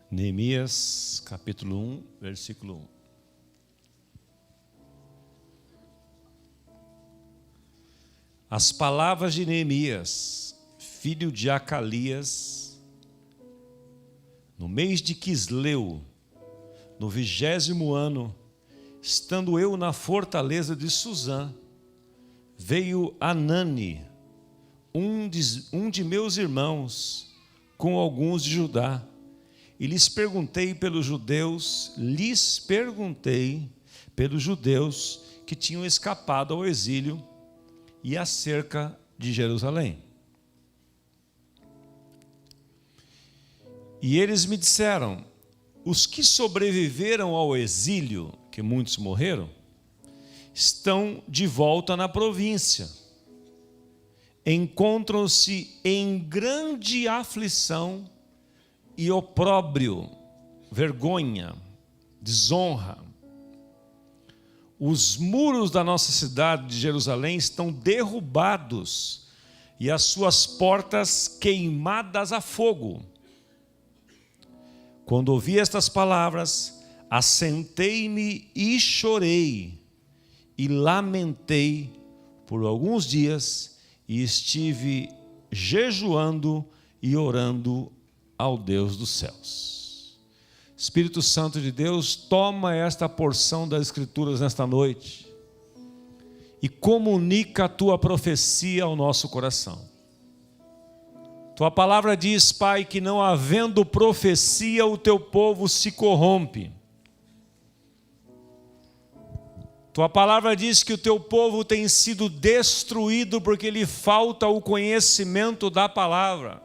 Neemias, capítulo 1, versículo 1. As palavras de Neemias, filho de Acalias, no mês de Quisleu, no 20º ano, estando eu na fortaleza de Suzã, veio Anani, um de meus irmãos, com alguns de Judá, e lhes perguntei pelos judeus que tinham escapado ao exílio e acerca de Jerusalém. E eles me disseram: os que sobreviveram ao exílio, que muitos morreram, estão de volta na província. Encontram-se em grande aflição e opróbrio, vergonha, desonra. Os muros da nossa cidade de Jerusalém estão derrubados e as suas portas queimadas a fogo. Quando ouvi estas palavras, assentei-me e chorei e lamentei por alguns dias e estive jejuando e orando ao Deus dos céus. Espírito Santo de Deus, toma esta porção das Escrituras nesta noite e comunica a tua profecia ao nosso coração. Tua palavra diz, Pai, que não havendo profecia, o teu povo se corrompe. Tua palavra diz que o teu povo tem sido destruído porque lhe falta o conhecimento da palavra.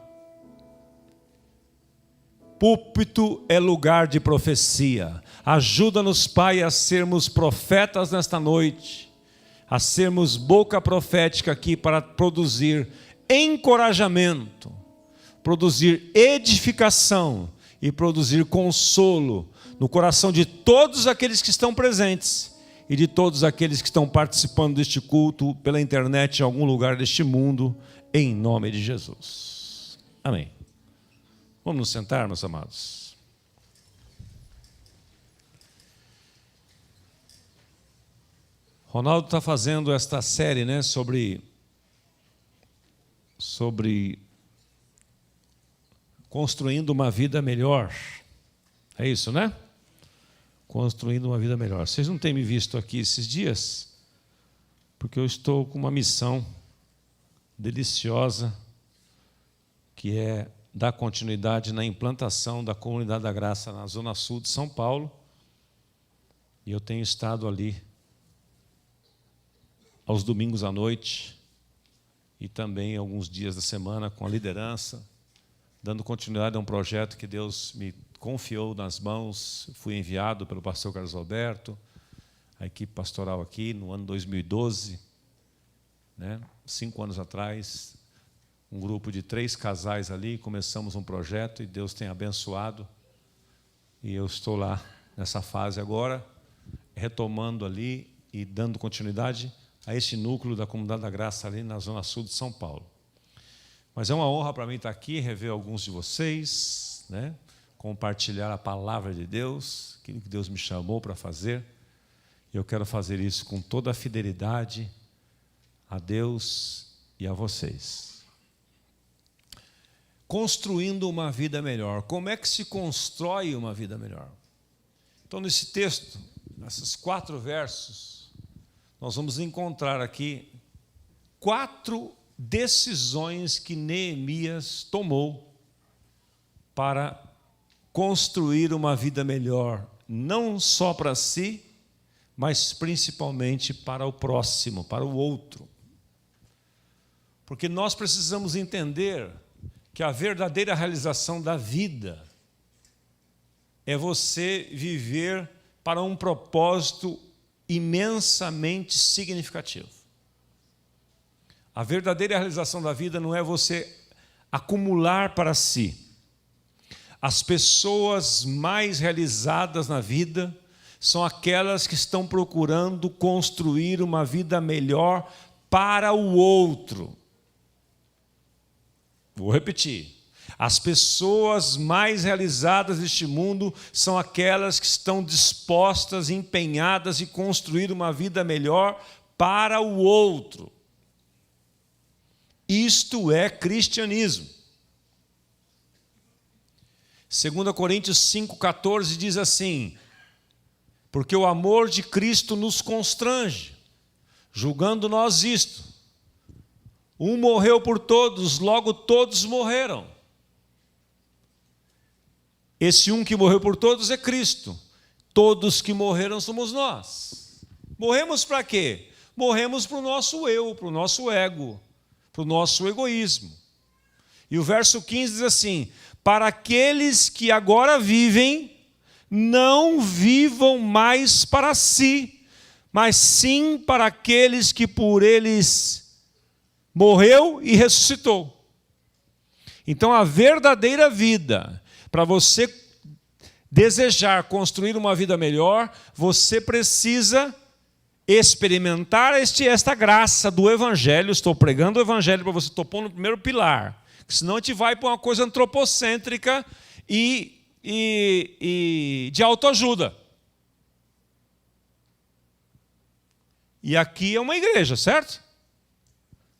Púlpito é lugar de profecia. Ajuda-nos, Pai, a sermos profetas nesta noite, a sermos boca profética aqui para produzir encorajamento, produzir edificação e produzir consolo no coração de todos aqueles que estão presentes e de todos aqueles que estão participando deste culto pela internet em algum lugar deste mundo, em nome de Jesus. Amém. Vamos nos sentar, meus amados. Ronaldo está fazendo esta série, né, sobre construindo uma vida melhor. É isso, né? Construindo uma vida melhor. Vocês não têm me visto aqui esses dias, porque eu estou com uma missão deliciosa, que é dar continuidade na implantação da Comunidade da Graça na Zona Sul de São Paulo. E eu tenho estado ali aos domingos à noite e também alguns dias da semana com a liderança, dando continuidade a um projeto que Deus me confiou nas mãos. Fui enviado pelo pastor Carlos Alberto, a equipe pastoral aqui, no ano 2012, né? 5 anos atrás, um grupo de 3 casais ali, começamos um projeto e Deus tem abençoado. E eu estou lá nessa fase agora, retomando ali e dando continuidade a este núcleo da Comunidade da Graça ali na Zona Sul de São Paulo. Mas é uma honra para mim estar aqui, rever alguns de vocês, né? Compartilhar a palavra de Deus, aquilo que Deus me chamou para fazer. E eu quero fazer isso com toda a fidelidade a Deus e a vocês. Construindo uma vida melhor. Como é que se constrói uma vida melhor? Então, nesse texto, nesses 4 versos, nós vamos encontrar aqui 4 decisões que Neemias tomou para construir uma vida melhor, não só para si, mas principalmente para o próximo, para o outro. Porque nós precisamos entender que a verdadeira realização da vida é você viver para um propósito imensamente significativo. A verdadeira realização da vida não é você acumular para si. As pessoas mais realizadas na vida são aquelas que estão procurando construir uma vida melhor para o outro. Vou repetir. As pessoas mais realizadas deste mundo são aquelas que estão dispostas, empenhadas em construir uma vida melhor para o outro. Isto é cristianismo. 2 Coríntios 5,14 diz assim: porque o amor de Cristo nos constrange, julgando nós isto: um morreu por todos, logo todos morreram. Esse um que morreu por todos é Cristo. Todos que morreram somos nós. Morremos para quê? Morremos para o nosso eu, para o nosso ego, para o nosso egoísmo. E o verso 15 diz assim: para aqueles que agora vivem, não vivam mais para si, mas sim para aqueles que por eles morreu e ressuscitou. Então a verdadeira vida, para você desejar construir uma vida melhor, você precisa experimentar esta graça do Evangelho. Estou pregando o Evangelho para você, estou pondo no primeiro pilar. Senão a gente vai para uma coisa antropocêntrica e de autoajuda. E aqui é uma igreja, certo?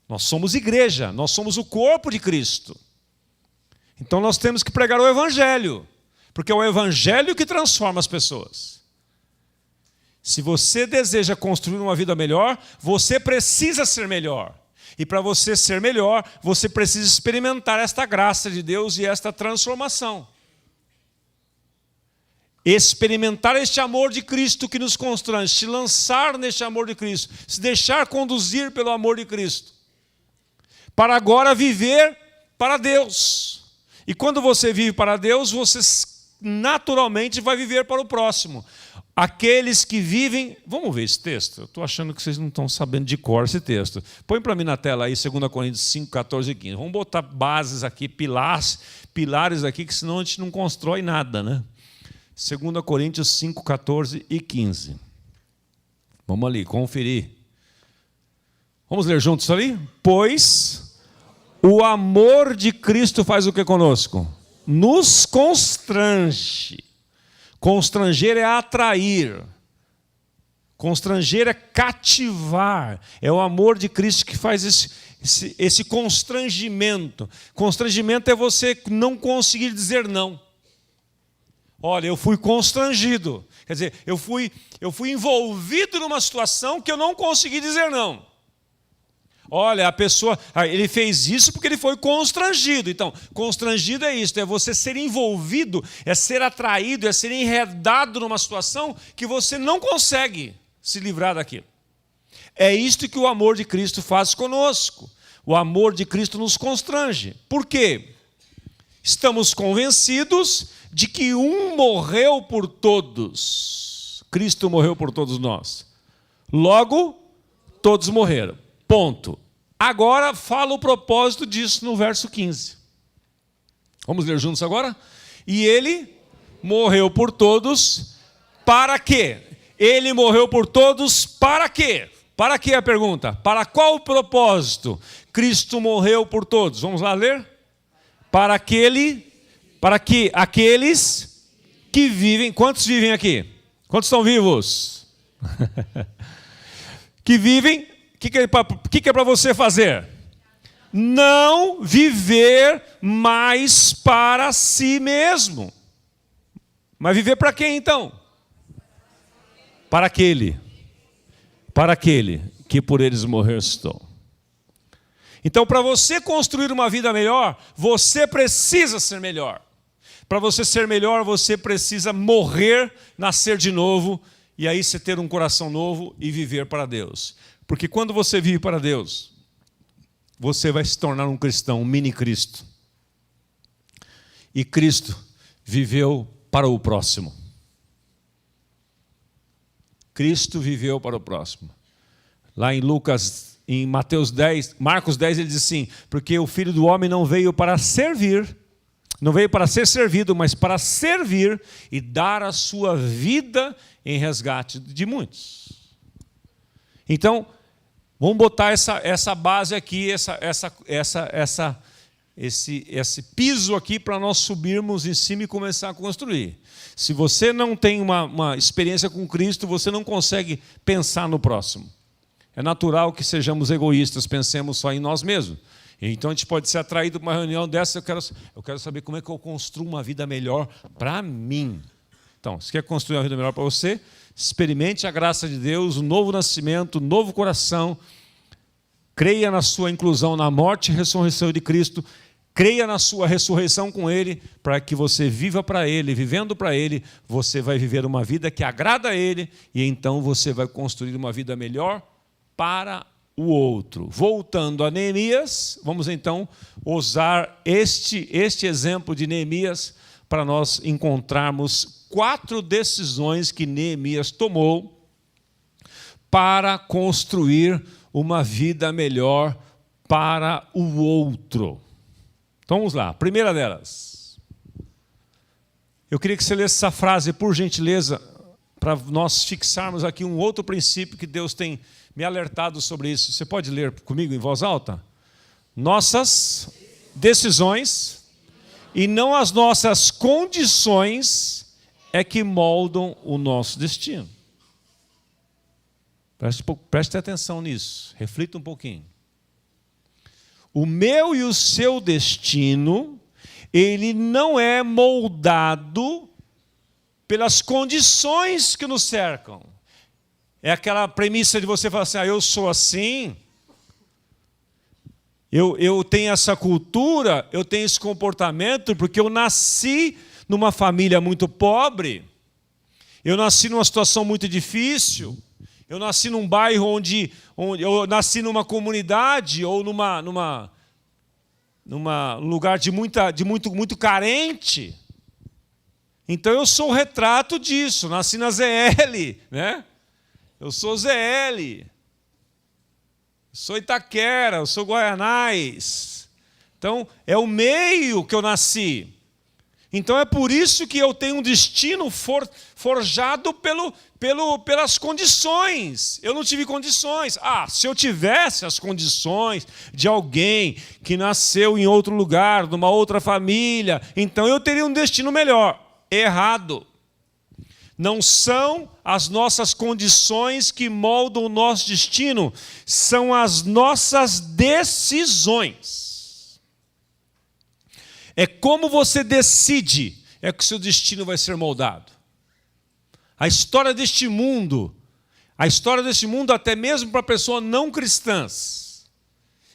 Nós somos igreja, nós somos o corpo de Cristo. Então nós temos que pregar o Evangelho, porque é o Evangelho que transforma as pessoas. Se você deseja construir uma vida melhor, você precisa ser melhor. E para você ser melhor, você precisa experimentar esta graça de Deus e esta transformação. Experimentar este amor de Cristo que nos constrange, se lançar neste amor de Cristo, se deixar conduzir pelo amor de Cristo, para agora viver para Deus. E quando você vive para Deus, você naturalmente vai viver para o próximo. Aqueles que vivem... Vamos ver esse texto? Eu estou achando que vocês não estão sabendo de cor esse texto. Põe para mim na tela aí, 2 Coríntios 5, 14 e 15. Vamos botar bases aqui, pilares aqui, que senão a gente não constrói nada, né? 2 Coríntios 5, 14 e 15. Vamos ali, conferir. Vamos ler juntos ali? Pois o amor de Cristo faz o que conosco? Nos constrange. Constranger é atrair. Constranger é cativar. É o amor de Cristo que faz esse constrangimento. Constrangimento é você não conseguir dizer não. Olha, eu fui constrangido. Quer dizer, eu fui envolvido numa situação que eu não consegui dizer não. Olha, a pessoa, ele fez isso porque ele foi constrangido. Então, constrangido é isso, é você ser envolvido, é ser atraído, é ser enredado numa situação que você não consegue se livrar daquilo. É isto que o amor de Cristo faz conosco. O amor de Cristo nos constrange. Por quê? Estamos convencidos de que um morreu por todos. Cristo morreu por todos nós. Logo, todos morreram. Ponto. Agora fala o propósito disso no verso 15. Vamos ler juntos agora? E ele morreu por todos, para quê? Ele morreu por todos, para quê? Para quê a pergunta? Para qual propósito? Cristo morreu por todos. Vamos lá ler? Para que aqueles que vivem... Quantos vivem aqui? Quantos estão vivos? Que vivem... O que é para você fazer? Não viver mais para si mesmo. Mas viver para quem então? Para aquele que por eles morreu estou. Então, para você construir uma vida melhor, você precisa ser melhor. Para você ser melhor, você precisa morrer, nascer de novo, e aí você ter um coração novo e viver para Deus. Porque quando você vive para Deus, você vai se tornar um cristão, um mini Cristo. E Cristo viveu para o próximo. Cristo viveu para o próximo. Lá em Mateus 10, Marcos 10, ele diz assim: porque o Filho do Homem não veio para servir, não veio para ser servido, mas para servir e dar a sua vida em resgate de muitos. Então, vamos botar essa base aqui, esse piso aqui para nós subirmos em cima e começar a construir. Se você não tem uma experiência com Cristo, você não consegue pensar no próximo. É natural que sejamos egoístas, pensemos só em nós mesmos. Então a gente pode ser atraído para uma reunião dessa, eu quero saber como é que eu construo uma vida melhor para mim. Então, se quer construir uma vida melhor para você, experimente a graça de Deus, o novo nascimento, o novo coração, creia na sua inclusão na morte e ressurreição de Cristo, creia na sua ressurreição com Ele, para que você viva para Ele, vivendo para Ele, você vai viver uma vida que agrada a Ele, e então você vai construir uma vida melhor para o outro. Voltando a Neemias, vamos então usar este exemplo de Neemias para nós encontrarmos 4 decisões que Neemias tomou para construir uma vida melhor para o outro. Então vamos lá, primeira delas. Eu queria que você lesse essa frase, por gentileza, para nós fixarmos aqui um outro princípio que Deus tem me alertado sobre isso. Você pode ler comigo em voz alta? Nossas decisões e não as nossas condições é que moldam o nosso destino. Preste atenção nisso, reflita um pouquinho. O meu e o seu destino, ele não é moldado pelas condições que nos cercam. É aquela premissa de você falar assim, eu sou assim, eu tenho essa cultura, eu tenho esse comportamento, porque eu nasci numa família muito pobre, eu nasci numa situação muito difícil, eu nasci num bairro onde eu nasci numa comunidade ou num lugar muito carente. Então eu sou o retrato disso, nasci na ZL, né? Eu sou ZL, eu sou Itaquera, eu sou Guaianais. Então é o meio que eu nasci. Então é por isso que eu tenho um destino forjado pelas condições. Eu não tive condições. Se eu tivesse as condições de alguém que nasceu em outro lugar, numa outra família, então eu teria um destino melhor. Errado. Não são as nossas condições que moldam o nosso destino, são as nossas decisões. É como você decide, é que o seu destino vai ser moldado. A história deste mundo até mesmo para pessoas não cristãs,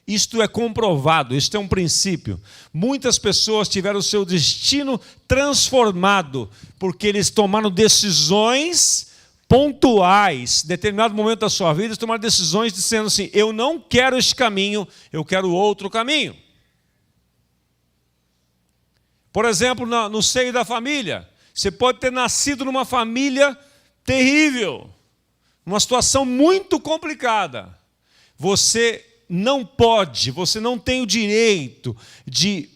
isto é comprovado, isto é um princípio. Muitas pessoas tiveram o seu destino transformado, porque eles tomaram decisões pontuais, em determinado momento da sua vida, eles tomaram decisões dizendo assim, eu não quero este caminho, eu quero outro caminho. Por exemplo, no seio da família, você pode ter nascido numa família terrível, numa situação muito complicada. Você não tem o direito de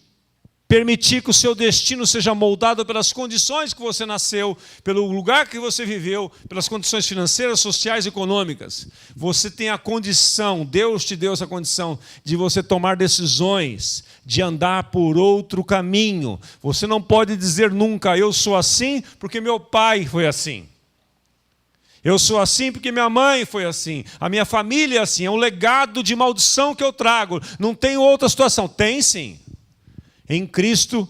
permitir que o seu destino seja moldado pelas condições que você nasceu, pelo lugar que você viveu, pelas condições financeiras, sociais e econômicas. Você tem a condição, Deus te deu essa condição de você tomar decisões, de andar por outro caminho. Você não pode dizer nunca, eu sou assim porque meu pai foi assim. Eu sou assim porque minha mãe foi assim. A minha família é assim. É um legado de maldição que eu trago. Não tem outra situação. Tem sim. Em Cristo,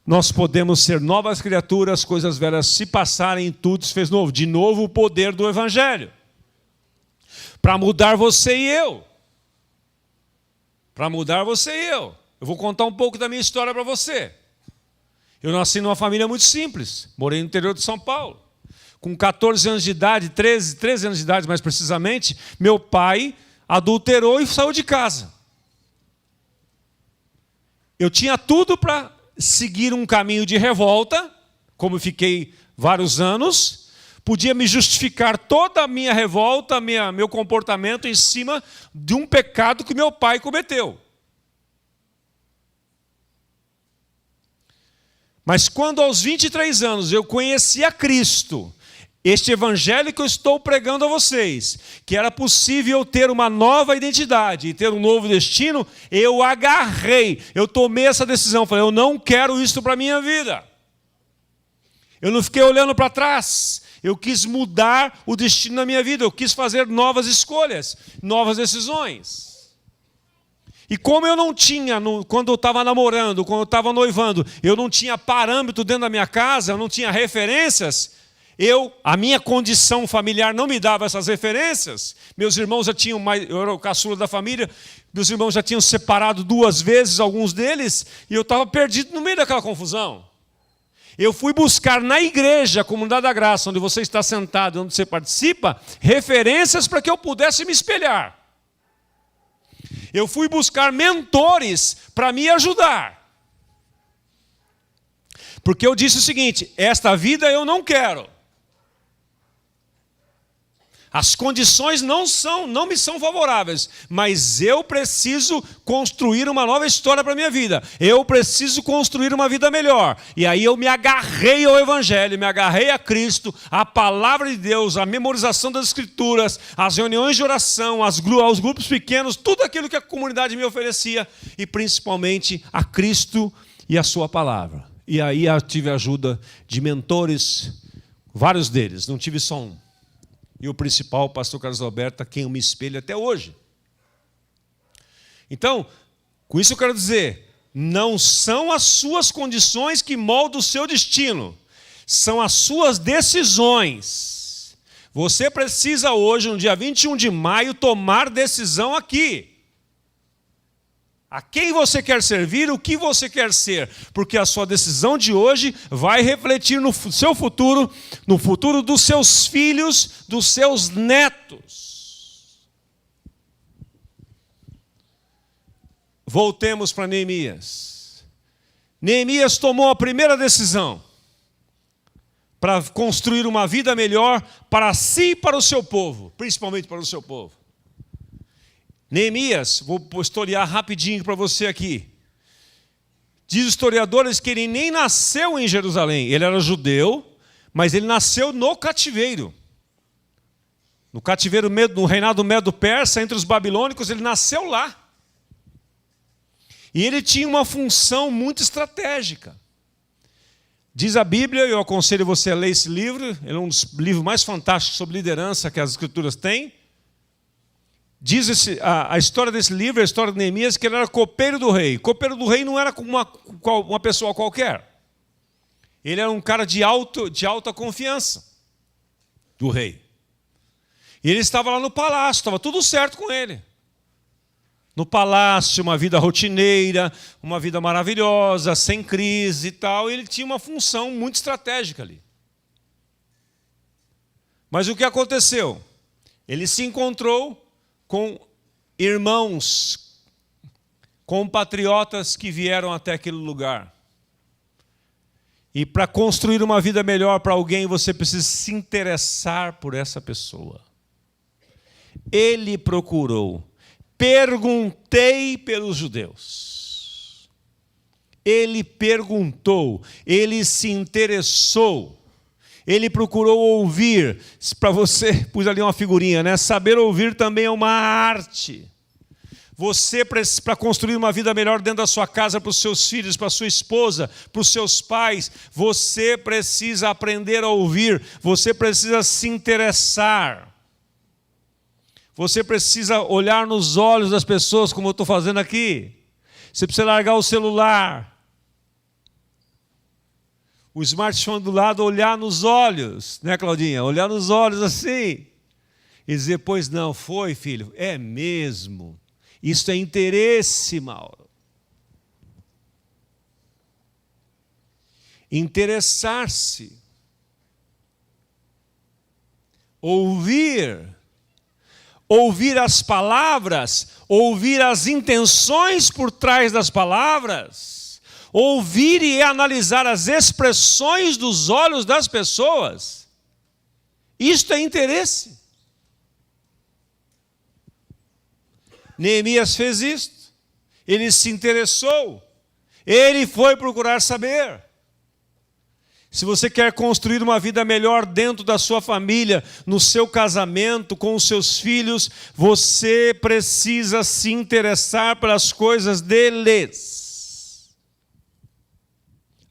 nós podemos ser novas criaturas, coisas velhas se passarem, tudo se fez novo. De novo, o poder do Evangelho. Para mudar você e eu. Para mudar você e eu. Eu vou contar um pouco da minha história para você. Eu nasci numa família muito simples. Morei no interior de São Paulo. Com 14 anos de idade, 13 anos de idade mais precisamente, meu pai adulterou e saiu de casa. Eu tinha tudo para seguir um caminho de revolta, como fiquei vários anos, podia me justificar toda a minha revolta, meu comportamento em cima de um pecado que meu pai cometeu. Mas quando aos 23 anos eu conheci a Cristo, este evangelho que eu estou pregando a vocês, que era possível ter uma nova identidade e ter um novo destino, eu agarrei, eu tomei essa decisão, falei, eu não quero isso para a minha vida. Eu não fiquei olhando para trás, eu quis mudar o destino da minha vida, eu quis fazer novas escolhas, novas decisões. E como eu não tinha, quando eu estava namorando, quando eu estava noivando, eu não tinha parâmetro dentro da minha casa, eu não tinha referências, a minha condição familiar não me dava essas referências. Meus irmãos já tinham, eu era o caçula da família, meus irmãos já tinham separado 2 vezes, alguns deles, e eu estava perdido no meio daquela confusão. Eu fui buscar na igreja, a Comunidade da Graça, onde você está sentado, onde você participa, referências para que eu pudesse me espelhar. Eu fui buscar mentores para me ajudar. Porque eu disse o seguinte, esta vida eu não quero. As condições não me são favoráveis, mas eu preciso construir uma nova história para a minha vida. Eu preciso construir uma vida melhor. E aí eu me agarrei ao Evangelho, me agarrei a Cristo, à Palavra de Deus, à memorização das Escrituras, às reuniões de oração, aos grupos pequenos, tudo aquilo que a comunidade me oferecia, e principalmente a Cristo e a sua Palavra. E aí eu tive a ajuda de mentores, vários deles, não tive só um. E o principal, o pastor Carlos Alberto, a quem eu me espelho até hoje. Então, com isso eu quero dizer, não são as suas condições que moldam o seu destino, são as suas decisões. Você precisa hoje, no dia 21 de maio, tomar decisão aqui. A quem você quer servir, o que você quer ser, porque a sua decisão de hoje vai refletir no seu futuro, no futuro dos seus filhos, dos seus netos. Voltemos para Neemias. Neemias tomou a primeira decisão para construir uma vida melhor para si e para o seu povo, principalmente para o seu povo. Neemias, vou historiar rapidinho para você aqui. Diz os historiadores que ele nem nasceu em Jerusalém. Ele era judeu, mas ele nasceu no cativeiro. No cativeiro, no reinado Medo-Persa, entre os babilônicos, ele nasceu lá. E ele tinha uma função muito estratégica. Diz a Bíblia, eu aconselho você a ler esse livro, ele é um dos livros mais fantásticos sobre liderança que as Escrituras têm. Diz a história desse livro, a história de Neemias, que ele era copeiro do rei. Copeiro do rei não era uma pessoa qualquer. Ele era um cara de alta confiança do rei. E ele estava lá no palácio, estava tudo certo com ele. No palácio, uma vida rotineira, uma vida maravilhosa, sem crise e tal. E ele tinha uma função muito estratégica ali. Mas o que aconteceu? Ele se encontrou com irmãos, compatriotas que vieram até aquele lugar. E para construir uma vida melhor para alguém, você precisa se interessar por essa pessoa. Ele procurou. Perguntei pelos judeus. Ele perguntou, ele se interessou. Ele procurou ouvir. Para você, pus ali uma figurinha, né? Saber ouvir também é uma arte. Você, para construir uma vida melhor dentro da sua casa, para os seus filhos, para a sua esposa, para os seus pais, você precisa aprender a ouvir, você precisa se interessar. Você precisa olhar nos olhos das pessoas, como eu estou fazendo aqui. Você precisa largar o celular. O smartphone do lado, olhar nos olhos, né, Claudinha? Olhar nos olhos assim. E dizer, pois não, foi, filho? É mesmo. Isso é interesse, Mauro. Interessar-se. Ouvir. Ouvir as palavras, ouvir as intenções por trás das palavras, ouvir e analisar as expressões dos olhos das pessoas. Isto é interesse. Neemias fez isto. Ele se interessou. Ele foi procurar saber. Se você quer construir uma vida melhor dentro da sua família, no seu casamento, com os seus filhos, você precisa se interessar pelas coisas deles.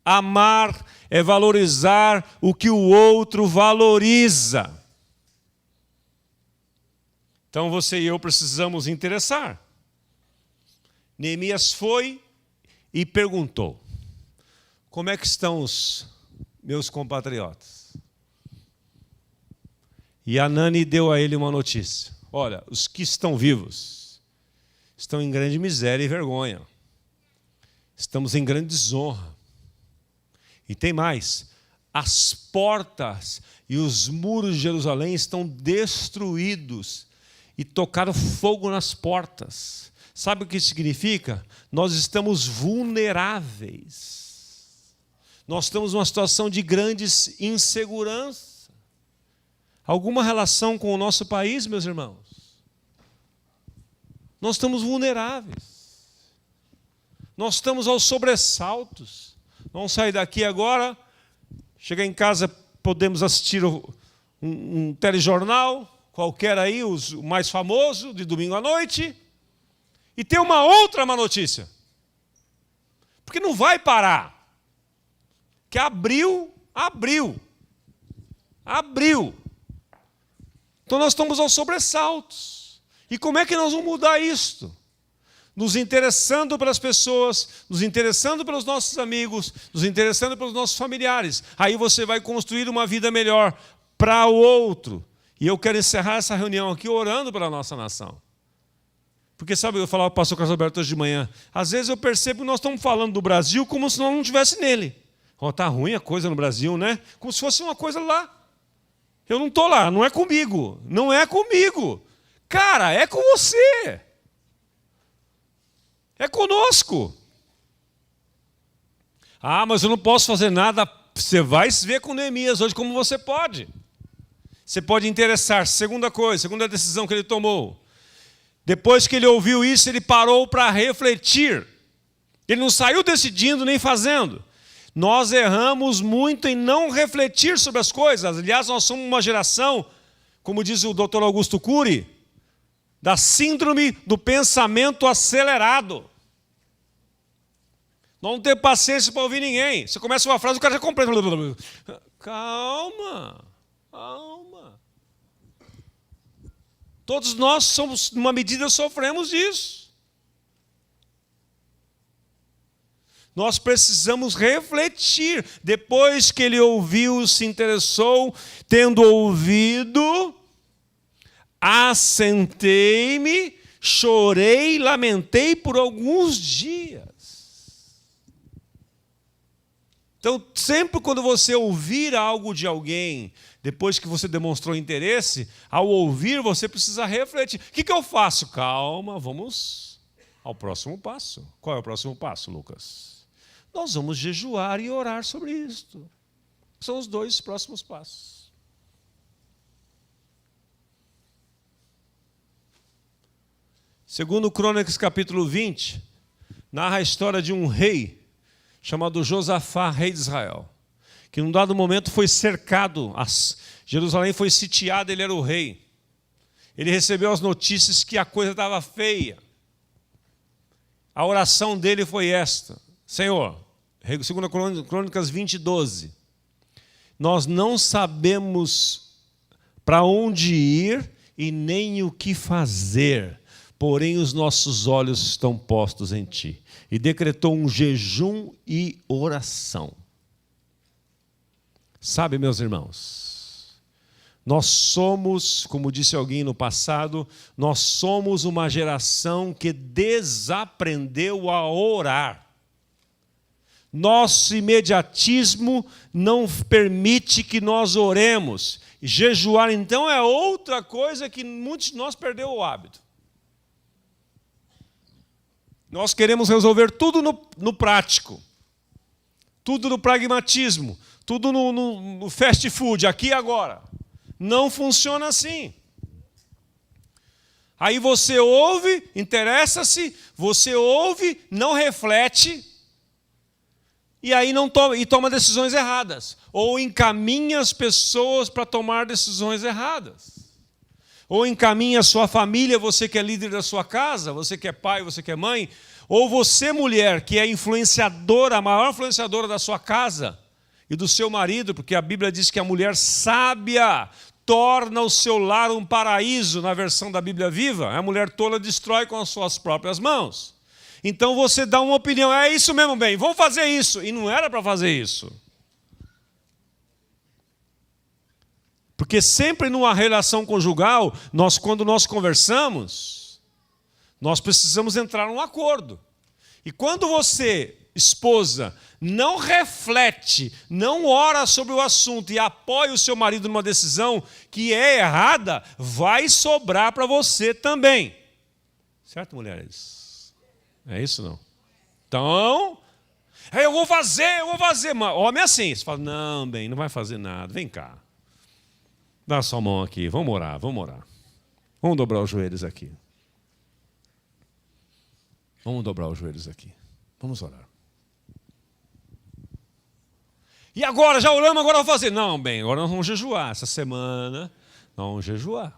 Amar é valorizar o que o outro valoriza. Então você e eu precisamos interessar. Neemias foi e perguntou: como é que estão os meus compatriotas? E Anani deu a ele uma notícia: olha, os que estão vivos estão em grande miséria e vergonha. Estamos em grande desonra. E tem mais: as portas e os muros de Jerusalém estão destruídos e tocaram fogo nas portas. Sabe o que isso significa? Nós estamos vulneráveis. Nós estamos numa situação de grandes insegurança. Alguma relação com o nosso país, meus irmãos? Nós estamos vulneráveis. Nós estamos aos sobressaltos. Vamos sair daqui agora, chegar em casa, podemos assistir um telejornal, qualquer aí, o mais famoso, de domingo à noite, e ter uma outra má notícia. Porque não vai parar. Que abriu. Então nós estamos aos sobressaltos. E como é que nós vamos mudar isto? Nos interessando pelas pessoas, nos interessando pelos nossos amigos, nos interessando pelos nossos familiares. Aí você vai construir uma vida melhor para o outro. E eu quero encerrar essa reunião aqui orando pela nossa nação. Porque, sabe, eu falava para o pastor Carlos Alberto hoje de manhã, às vezes eu percebo que nós estamos falando do Brasil como se nós não estivesse nele. Está ruim a coisa no Brasil, né? Como se fosse uma coisa lá. Eu não estou lá, não é comigo. Não é comigo. Cara, é com você. É conosco. Ah, mas eu não posso fazer nada. Você vai se ver com Neemias hoje como você pode. Você pode interessar. Segunda decisão que ele tomou. Depois que ele ouviu isso, ele parou para refletir. Ele não saiu decidindo nem fazendo. Nós erramos muito em não refletir sobre as coisas. Aliás, nós somos uma geração, como diz o Dr. Augusto Cury, da síndrome do pensamento acelerado. Não tem paciência para ouvir ninguém. Você começa uma frase, o cara já compreende. Calma. Todos nós somos, numa medida, sofremos disso. Nós precisamos refletir. Depois que ele ouviu, se interessou, tendo ouvido, assentei-me, chorei, lamentei por alguns dias. Então, sempre quando você ouvir algo de alguém, depois que você demonstrou interesse, ao ouvir, você precisa refletir. O que eu faço? Calma, vamos ao próximo passo. Qual é o próximo passo, Lucas? Nós vamos jejuar e orar sobre isto. São os 2 próximos passos. Segundo Crônicas, capítulo 20, narra a história de um rei chamado Josafá, rei de Israel, que num dado momento foi cercado, Jerusalém foi sitiada, ele era o rei. Ele recebeu as notícias que a coisa estava feia. A oração dele foi esta: Senhor, segundo Crônicas 20, 12, nós não sabemos para onde ir e nem o que fazer, porém os nossos olhos estão postos em Ti. E decretou um jejum e oração. Sabe, meus irmãos, nós somos, como disse alguém no passado, nós somos uma geração que desaprendeu a orar. Nosso imediatismo não permite que nós oremos. Jejuar, então, é outra coisa que muitos de nós perdeu o hábito. Nós queremos resolver tudo no prático, tudo no pragmatismo, tudo no fast food, aqui e agora. Não funciona assim. Aí você ouve, interessa-se, você ouve, não reflete, e aí não toma, e toma decisões erradas, ou encaminha as pessoas para tomar decisões erradas, ou encaminha a sua família, você que é líder da sua casa, você que é pai, você que é mãe, ou você, mulher, que é influenciadora, a maior influenciadora da sua casa e do seu marido, porque a Bíblia diz que a mulher sábia torna o seu lar um paraíso, na versão da Bíblia Viva. A mulher tola destrói com as suas próprias mãos. Então você dá uma opinião, é isso mesmo, bem, vamos fazer isso. E não era para fazer isso. Porque sempre numa relação conjugal, quando nós conversamos, nós precisamos entrar num acordo. E quando você, esposa, não reflete, não ora sobre o assunto e apoia o seu marido numa decisão que é errada, vai sobrar para você também. Certo, mulheres? É isso não? Então, eu vou fazer. Mas homem é assim, você fala, não, bem, não vai fazer nada, vem cá. Dá a sua mão aqui, vamos orar. Vamos dobrar os joelhos aqui. Vamos dobrar os joelhos aqui. Vamos orar. E agora, já oramos, agora vou fazer. Não, bem, agora nós vamos jejuar. Essa semana, nós vamos jejuar.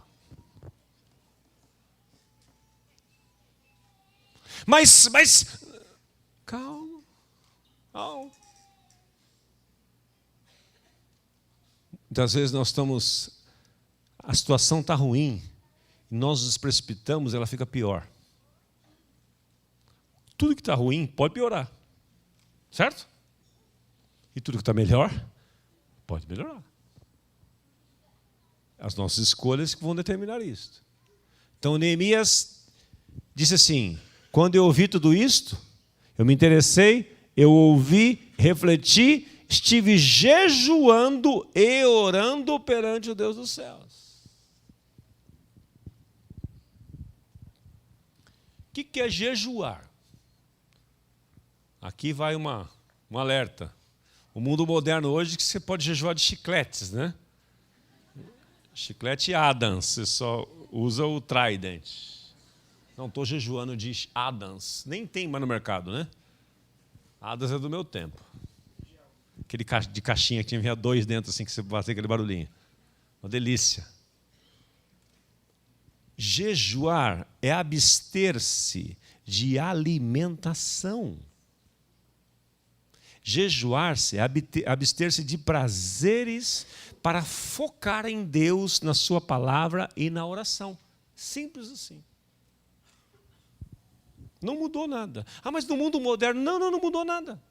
Mas, calma. Muitas vezes a situação está ruim, e nós nos precipitamos, ela fica pior. Tudo que está ruim pode piorar, certo? E tudo que está melhor pode melhorar. As nossas escolhas que vão determinar isso. Então Neemias disse assim, quando eu ouvi tudo isto, eu me interessei, eu ouvi, refleti, estive jejuando e orando perante o Deus dos céus. O que é jejuar? Aqui vai um alerta. O mundo moderno hoje que você pode jejuar de chicletes, né? Chiclete Adams, você só usa o Trident. Não, estou jejuando de Adams. Nem tem mais no mercado, né? Adams é do meu tempo. Aquele de caixinha que tinha 2 dentro, assim, que você fazia aquele barulhinho. Uma delícia. Jejuar é abster-se de alimentação. Jejuar-se é abster-se de prazeres para focar em Deus, na sua palavra e na oração. Simples assim. Não mudou nada. Ah, mas no mundo moderno, não mudou nada.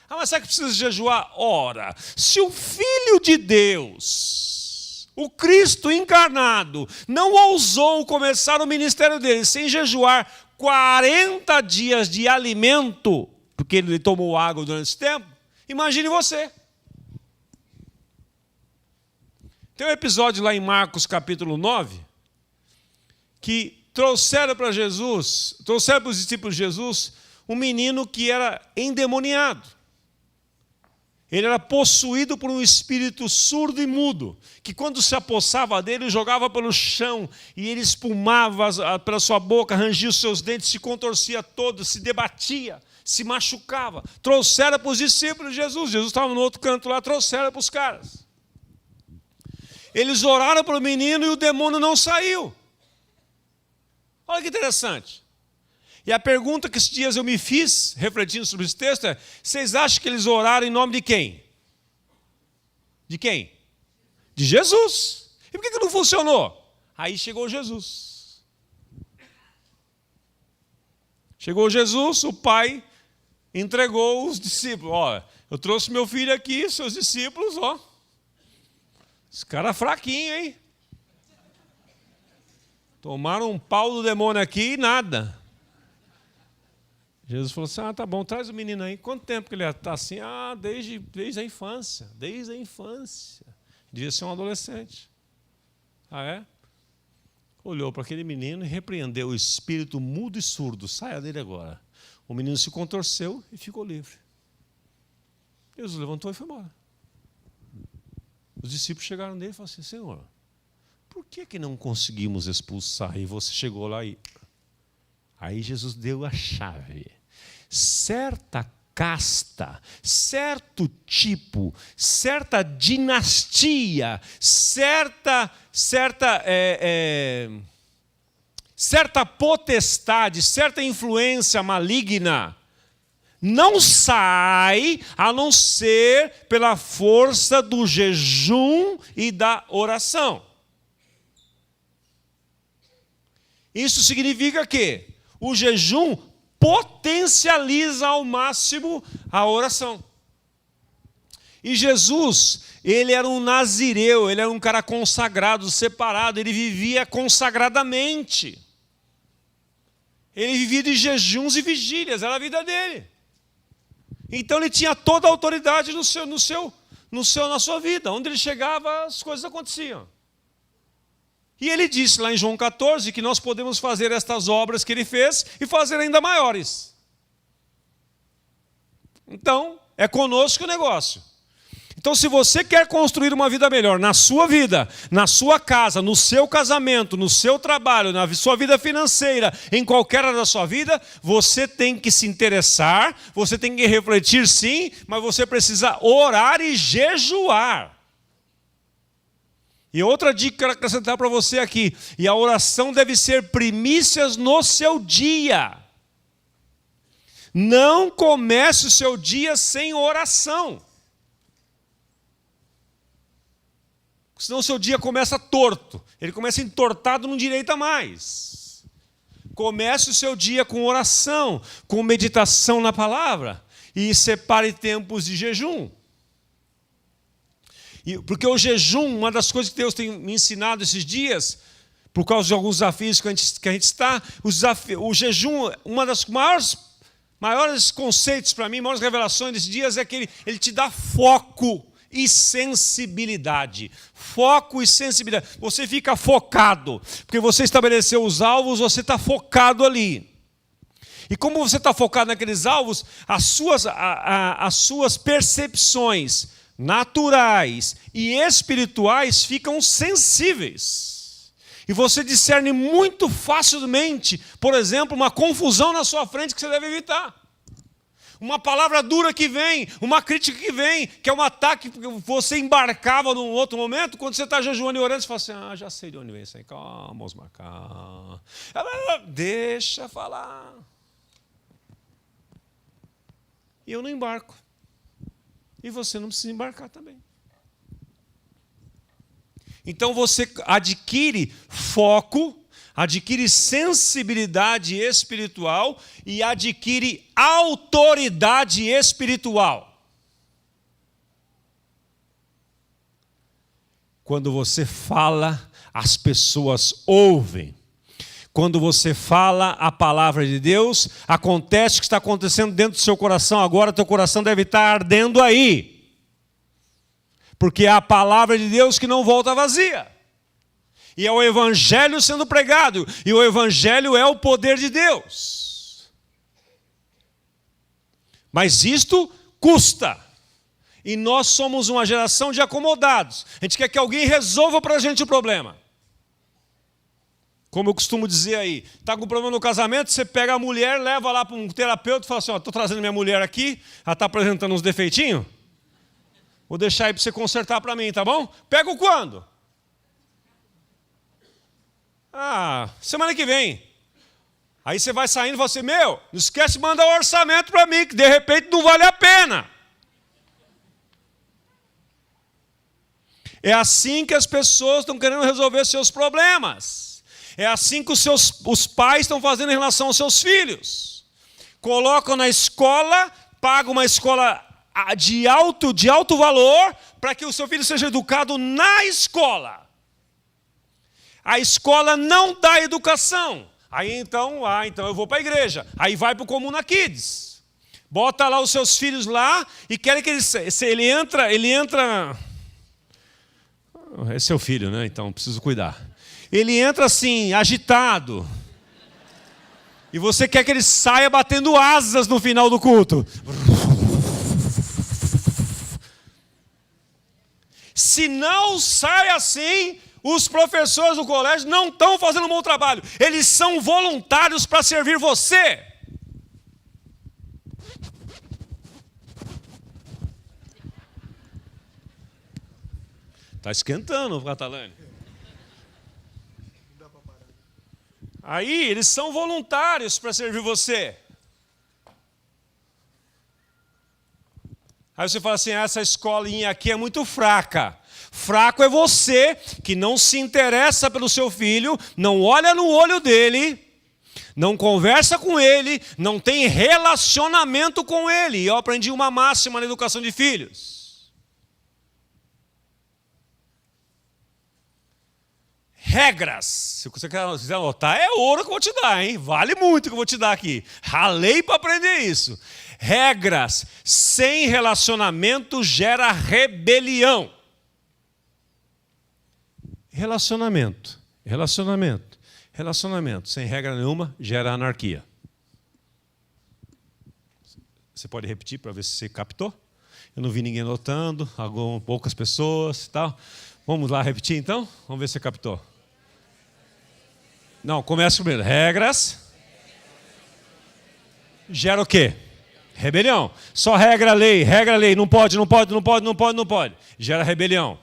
Ah, mas será que precisa jejuar? Ora, se o Filho de Deus, o Cristo encarnado, não ousou começar o ministério dele sem jejuar 40 dias de alimento, porque ele tomou água durante esse tempo, imagine você. Tem um episódio lá em Marcos capítulo 9, que trouxeram para os discípulos de Jesus, um menino que era endemoniado. Ele era possuído por um espírito surdo e mudo, que quando se apossava dele, jogava pelo chão, e ele espumava pela sua boca, rangia os seus dentes, se contorcia todo, se debatia, se machucava. Trouxeram para os discípulos de Jesus. Jesus estava no outro canto lá, trouxeram para os caras. Eles oraram para o menino e o demônio não saiu. Olha que interessante. E a pergunta que esses dias eu me fiz, refletindo sobre esse texto, é: vocês acham que eles oraram em nome de quem? De quem? De Jesus. E por que não funcionou? Aí chegou Jesus. Chegou Jesus, o pai entregou os discípulos. Olha, eu trouxe meu filho aqui, seus discípulos, ó. Esse cara é fraquinho, hein? Tomaram um pau do demônio aqui e nada. Jesus falou assim, tá bom, traz o menino aí. Quanto tempo que ele está assim? Desde a infância. Desde a infância. Devia ser um adolescente. Ah, é? Olhou para aquele menino e repreendeu o espírito mudo e surdo. Saia dele agora. O menino se contorceu e ficou livre. Jesus levantou e foi embora. Os discípulos chegaram nele e falaram assim, Senhor, por que não conseguimos expulsar? E você chegou lá e... Aí Jesus deu a chave. Certa casta, certo tipo, certa dinastia, certa potestade, certa influência maligna, não sai a não ser pela força do jejum e da oração. Isso significa que o jejum potencializa ao máximo a oração. E Jesus, ele era um nazireu, ele era um cara consagrado, separado, ele vivia consagradamente. Ele vivia de jejuns e vigílias, era a vida dele. Então ele tinha toda a autoridade na sua vida. Onde ele chegava, as coisas aconteciam. E ele disse lá em João 14 que nós podemos fazer estas obras que ele fez e fazer ainda maiores. Então, é conosco o negócio. Então, se você quer construir uma vida melhor na sua vida, na sua casa, no seu casamento, no seu trabalho, na sua vida financeira, em qualquer área da sua vida, você tem que se interessar, você tem que refletir sim, mas você precisa orar e jejuar. E outra dica que eu quero acrescentar para você aqui, e a oração deve ser primícias no seu dia. Não comece o seu dia sem oração. Senão o seu dia começa torto. Ele começa entortado, não direita mais. Comece o seu dia com oração, com meditação na palavra. E separe tempos de jejum. Porque o jejum, uma das coisas que Deus tem me ensinado esses dias, por causa de alguns desafios que a gente está, o jejum, uma das maiores conceitos para mim, maiores revelações desses dias é que ele te dá foco e sensibilidade. Foco e sensibilidade. Você fica focado, porque você estabeleceu os alvos, você está focado ali. E como você está focado naqueles alvos, as suas percepções naturais e espirituais ficam sensíveis. E você discerne muito facilmente, por exemplo, uma confusão na sua frente que você deve evitar. Uma palavra dura que vem, uma crítica que vem, que é um ataque que você embarcava num outro momento, quando você está jejuando e orando, você fala assim, já sei de onde vem isso aí, calma, Osmar, calma. Deixa falar. E eu não embarco. E você não precisa embarcar também. Então você adquire foco, adquire sensibilidade espiritual e adquire autoridade espiritual. Quando você fala, as pessoas ouvem. Quando você fala a palavra de Deus, acontece o que está acontecendo dentro do seu coração agora, teu coração deve estar ardendo aí. Porque é a palavra de Deus que não volta vazia. E é o evangelho sendo pregado. E o evangelho é o poder de Deus. Mas isto custa. E nós somos uma geração de acomodados. A gente quer que alguém resolva para a gente o problema. Como eu costumo dizer aí, está com problema no casamento, você pega a mulher, leva lá para um terapeuta e fala assim, estou trazendo minha mulher aqui, ela está apresentando uns defeitinhos, vou deixar aí para você consertar para mim, tá bom? Pega quando? Semana que vem. Aí você vai saindo e fala assim, não esquece de mandar o orçamento para mim, que de repente não vale a pena. É assim que as pessoas estão querendo resolver seus problemas. É assim que os pais estão fazendo em relação aos seus filhos. Colocam na escola, pagam uma escola de alto valor para que o seu filho seja educado na escola. A escola não dá educação. Aí então eu vou para a igreja. Aí vai para o Comuna Kids. Bota lá os seus filhos lá e querem que ele entra... É seu filho, né? Então preciso cuidar. Ele entra assim, agitado. E você quer que ele saia batendo asas no final do culto. Se não sai assim, os professores do colégio não estão fazendo um bom trabalho. Eles são voluntários para servir você. Está esquentando, Catalane. Aí eles são voluntários para servir você. Aí você fala assim, essa escolinha aqui é muito fraca. Fraco é você que não se interessa pelo seu filho, não olha no olho dele, não conversa com ele, não tem relacionamento com ele. E eu aprendi uma máxima na educação de filhos. Regras. Se você quiser anotar, é ouro que eu vou te dar, hein? Vale muito que eu vou te dar aqui. Ralei para aprender isso. Regras sem relacionamento gera rebelião. Relacionamento sem regra nenhuma gera anarquia. Você pode repetir para ver se você captou? Eu não vi ninguém anotando, poucas pessoas e tal. Vamos lá repetir então? Vamos ver se você captou. Não, começa primeiro. Regras gera o quê? Rebelião. Só regra, lei. Não pode. Gera rebelião.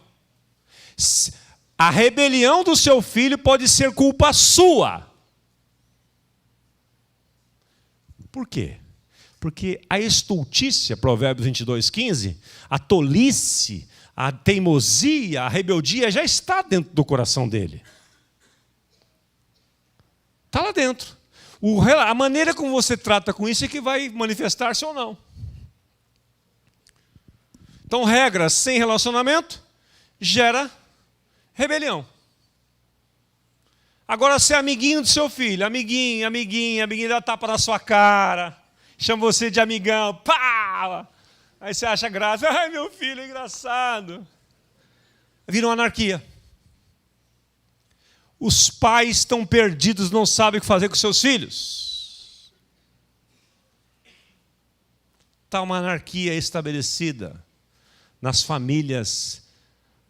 A rebelião do seu filho pode ser culpa sua. Por quê? Porque a estultícia, Provérbios 22:15, a tolice, a teimosia, a rebeldia já está dentro do coração dele. Está lá dentro. A maneira como você trata com isso é que vai manifestar-se ou não. Então, regras sem relacionamento gera rebelião. Agora, você é amiguinho do seu filho, amiguinho, dá tapa na sua cara, chama você de amigão, pá! Aí você acha graça, ai meu filho, é engraçado. Vira uma anarquia. Os pais estão perdidos, não sabem o que fazer com seus filhos. Está uma anarquia estabelecida nas famílias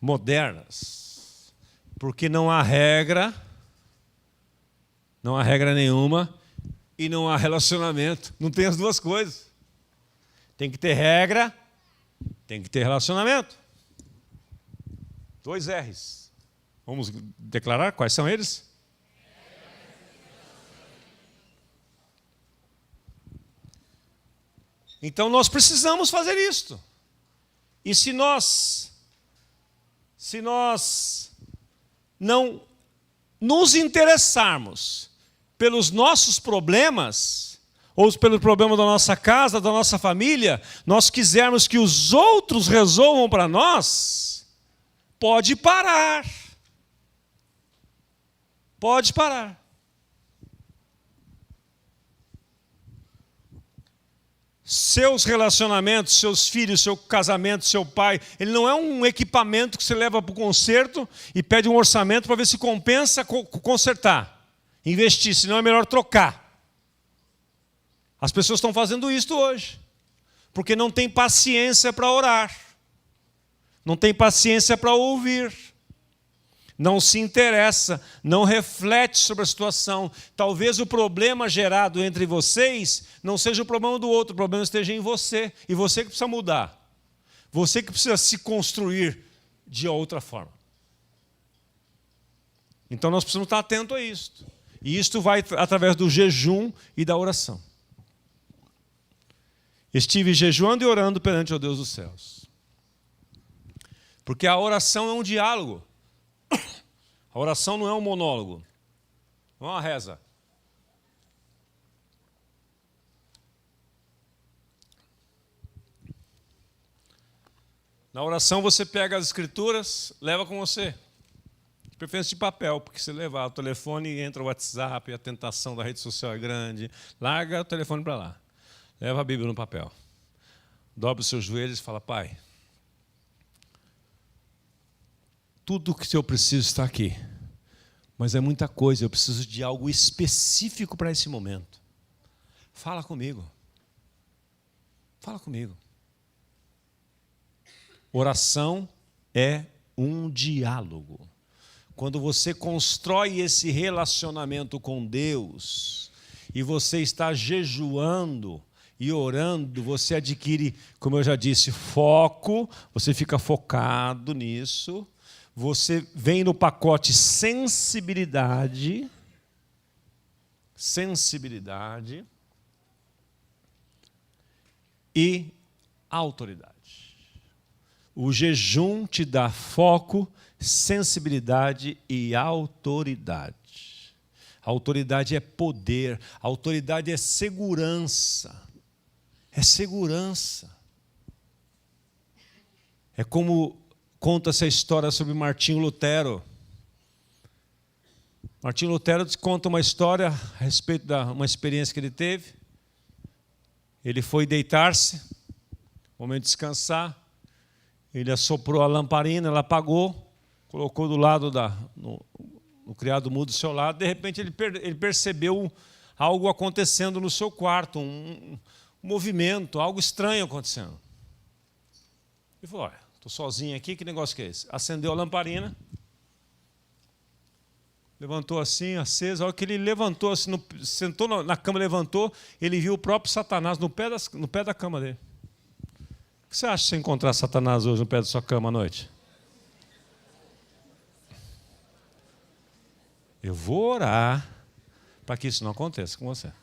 modernas, porque não há regra nenhuma e não há relacionamento. Não tem as duas coisas. Tem que ter regra, tem que ter relacionamento. 2 R's. Vamos declarar quais são eles? Então nós precisamos fazer isto. E se nós não nos interessarmos pelos nossos problemas, ou pelo problema da nossa casa, da nossa família, nós quisermos que os outros resolvam para nós, pode parar. Pode parar. Seus relacionamentos, seus filhos, seu casamento, seu pai, ele não é um equipamento que você leva para o concerto e pede um orçamento para ver se compensa consertar, investir, senão é melhor trocar. As pessoas estão fazendo isso hoje, porque não tem paciência para orar, não tem paciência para ouvir. Não se interessa, não reflete sobre a situação. Talvez o problema gerado entre vocês não seja o problema do outro, o problema esteja em você. E você que precisa mudar. Você que precisa se construir de outra forma. Então nós precisamos estar atentos a isto. E isto vai através do jejum e da oração. Estive jejuando e orando perante o Deus dos céus. Porque a oração é um diálogo. A oração não é um monólogo, não é uma reza. Na oração você pega as escrituras, leva com você. De preferência de papel, porque se levar o telefone, entra o WhatsApp, a tentação da rede social é grande. Larga o telefone para lá. Leva a Bíblia no papel. Dobra os seus joelhos e fala, Pai, tudo o que eu preciso está aqui. Mas é muita coisa, eu preciso de algo específico para esse momento. Fala comigo. Fala comigo. Oração é um diálogo. Quando você constrói esse relacionamento com Deus e você está jejuando e orando, você adquire, como eu já disse, foco, você fica focado nisso. você vem no pacote sensibilidade e autoridade. O jejum te dá foco, sensibilidade e autoridade. A autoridade é poder, a autoridade é segurança. É segurança. É como conta essa história sobre Martinho Lutero. Martinho Lutero conta uma história a respeito de uma experiência que ele teve. Ele foi deitar-se, momento de descansar. Ele assoprou a lamparina, ela apagou, colocou do lado no criado mudo do seu lado. De repente ele percebeu algo acontecendo no seu quarto, um movimento, algo estranho acontecendo. Ele falou: olha, estou sozinho aqui, que negócio que é esse? Acendeu a lamparina, levantou assim, acesa. A hora que ele levantou, assim, sentou na cama, levantou, ele viu o próprio Satanás no pé da cama dele. O que você acha de você encontrar Satanás hoje no pé da sua cama à noite? Eu vou orar para que isso não aconteça com você.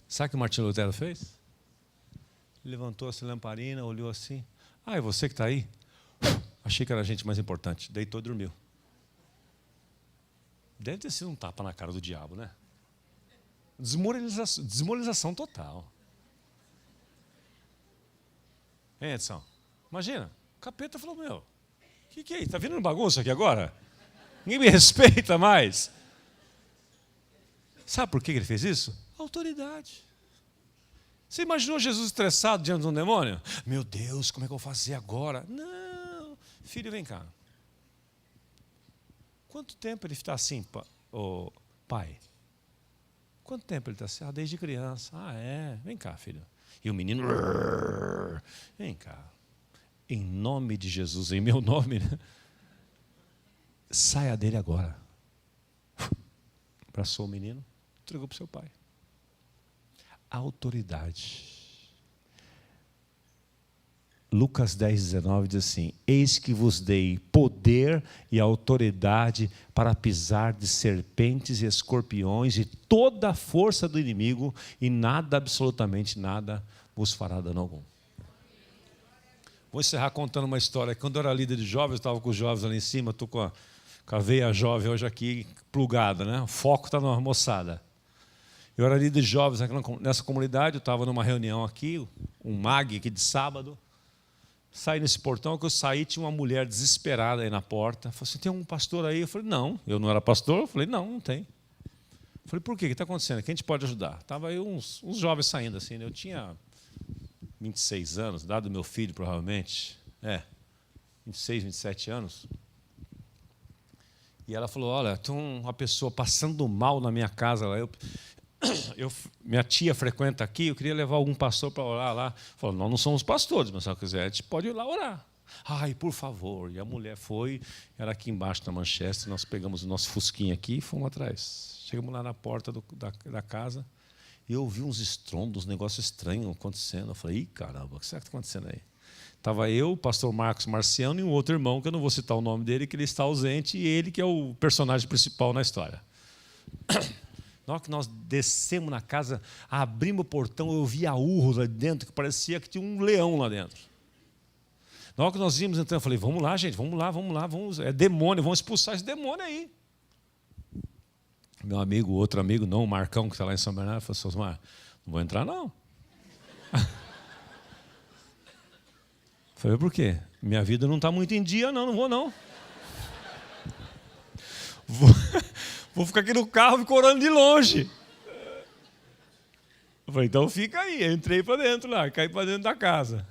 Sabe o que o Martinho Lutero fez? Ele levantou essa lamparina, olhou assim. Ah, é você que está aí? Achei que era a gente mais importante. Deitou e dormiu. Deve ter sido um tapa na cara do diabo, né? Desmoralização total. Hein, Edson? Imagina, o capeta falou: meu, o que é isso? Está vindo bagunça aqui agora? Ninguém me respeita mais. Sabe por que ele fez isso? Autoridade. Você imaginou Jesus estressado diante de um demônio? Meu Deus, como é que eu vou fazer agora? Não, filho, vem cá. Quanto tempo ele está assim, pai? Quanto tempo ele está assim? Ah, desde criança. Ah, é? Vem cá, filho. E o menino, vem cá. Em nome de Jesus, em meu nome, né? Saia dele agora. Abraçou o menino, entregou para o seu pai. Autoridade. Lucas 10:19 diz assim: eis que vos dei poder e autoridade para pisar de serpentes e escorpiões e toda a força do inimigo, e nada, absolutamente nada, vos fará dano algum. Vou encerrar contando uma história. Quando eu era líder de jovens, eu estava com os jovens ali em cima, estou com a veia jovem hoje aqui plugada, né? O foco está na moçada. Eu era líder de jovens nessa comunidade, eu estava numa reunião aqui, um MAG aqui de sábado. Saí nesse portão, que eu saí, tinha uma mulher desesperada aí na porta. Falei assim: tem um pastor aí? Eu falei: não, eu não era pastor. Eu falei: não tem. Eu falei: por quê? O que está acontecendo? Quem a gente pode ajudar? Estava aí uns jovens saindo assim, né? Eu tinha 26 anos, dado meu filho provavelmente, 26, 27 anos. E ela falou: olha, tem uma pessoa passando mal na minha casa lá. Minha tia frequenta aqui, eu queria levar algum pastor para orar lá. Falou: nós não somos pastores, mas se ela quiser, a gente pode ir lá orar. Ai, por favor. E a mulher foi, era aqui embaixo na Manchester, nós pegamos o nosso fusquinha aqui e fomos atrás. Chegamos lá na porta da casa e eu ouvi uns estrondos, uns negócios estranhos acontecendo. Eu falei: ih, caramba, o que será que está acontecendo aí? Estava eu, o pastor Marcos Marciano e um outro irmão, que eu não vou citar o nome dele, que ele está ausente, e ele que é o personagem principal na história. Na hora que nós descemos na casa, abrimos o portão, eu vi a urro lá dentro, que parecia que tinha um leão lá dentro. Na hora que nós íamos entrando, eu falei: vamos lá, gente, vamos lá, é demônio, vamos expulsar esse demônio aí. Meu amigo, outro amigo, não, o Marcão, que está lá em São Bernardo, falou: Osmar, não vou entrar não. Falei: por quê? Minha vida não está muito em dia, não vou não. Vou ficar aqui no carro e orando de longe. Eu falei: então fica aí. Eu entrei para dentro lá, caí para dentro da casa.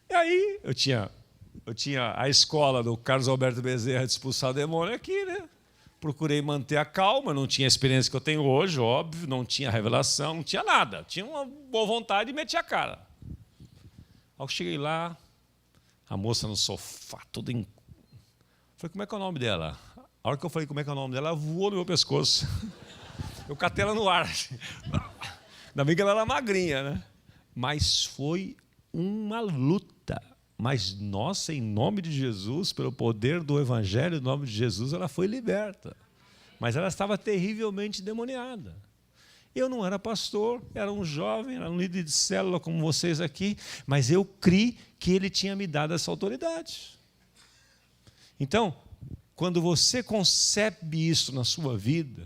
E aí eu tinha a escola do Carlos Alberto Bezerra de expulsar o demônio aqui, né? Procurei manter a calma, não tinha a experiência que eu tenho hoje, óbvio, não tinha revelação, não tinha nada. Tinha uma boa vontade e meti a cara. Ao que cheguei lá, a moça no sofá, toda em... Falei: como é que é o nome dela? A hora que eu falei como é que é o nome dela, ela voou no meu pescoço. Eu catei ela no ar. Ainda bem que ela era magrinha, né? Mas foi uma luta. Mas, nossa, em nome de Jesus, pelo poder do Evangelho, em nome de Jesus, ela foi liberta. Mas ela estava terrivelmente demoniada. Eu não era pastor, era um jovem, era um líder de célula como vocês aqui, mas eu criei que ele tinha me dado essa autoridade. Então, quando você concebe isso na sua vida,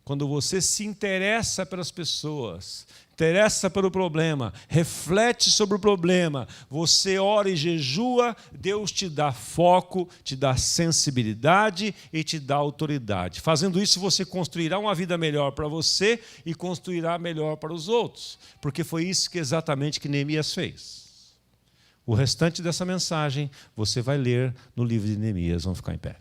quando você se interessa pelas pessoas, interessa pelo problema, reflete sobre o problema, você ora e jejua, Deus te dá foco, te dá sensibilidade e te dá autoridade. Fazendo isso, você construirá uma vida melhor para você e construirá melhor para os outros, porque foi isso que exatamente que Neemias fez. O restante dessa mensagem você vai ler no livro de Neemias. Vamos ficar em pé.